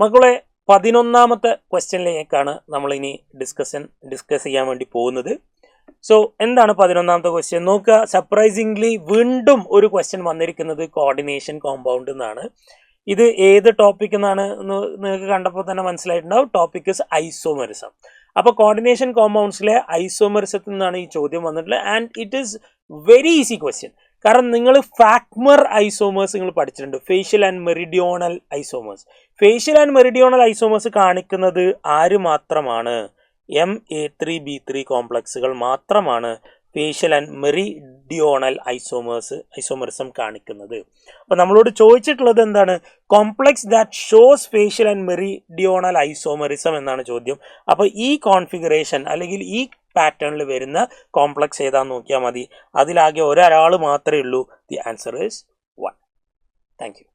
മക്കളെ 11ാമത്തെ ക്വസ്റ്റ്യനിലേക്കാണ് നമ്മളിനി ഡിസ്കസ് ചെയ്യാൻ വേണ്ടി പോകുന്നത്. സോ എന്താണ് 11ാമത്തെ ക്വസ്റ്റ്യൻ നോക്കുക. സർപ്രൈസിംഗ്ലി വീണ്ടും ഒരു ക്വസ്റ്റ്യൻ വന്നിരിക്കുന്നത് കോർഡിനേഷൻ കോമ്പൗണ്ട് എന്നാണ്. ഇത് ഏത് ടോപ്പിക് എന്നാണ് നിങ്ങൾക്ക് കണ്ടപ്പോൾ തന്നെ മനസ്സിലായിട്ടുണ്ടാവും. Topic is isomerism. അപ്പോൾ കോർഡിനേഷൻ കോമ്പൗണ്ട്സിലെ ഐസോമെറിസത്തിൽ നിന്നാണ് ഈ ചോദ്യം വന്നിട്ടുള്ളത്. And it is very easy question. കാരണം നിങ്ങൾ ഫാക്മർ ഐസോമേഴ്സ് നിങ്ങൾ പഠിച്ചിട്ടുണ്ട്. Facial and മെറിഡിയോണൽ isomers. Facial and മെറിഡിയോണൽ isomers കാണിക്കുന്നത് ആര് മാത്രമാണ്? MA3B3 കോംപ്ലക്സുകൾ മാത്രമാണ് ഫേഷ്യൽ ആൻഡ് മെറിഡിയോണൽ ഐസോമറിസം കാണിക്കുന്നത്. അപ്പോൾ നമ്മളോട് ചോദിച്ചിട്ടുള്ളത് എന്താണ്? Complex that shows facial and മെറിഡിയോണൽ isomerism എന്നാണ് ചോദ്യം. അപ്പോൾ ഈ കോൺഫിഗറേഷൻ അല്ലെങ്കിൽ ഈ പാറ്റേണിൽ വരുന്ന കോംപ്ലക്സ് ഏതാന്ന് നോക്കിയാൽ മതി. അതിലാകെ ഒരാൾ മാത്രമേ ഉള്ളൂ. The answer is 1. Thank you.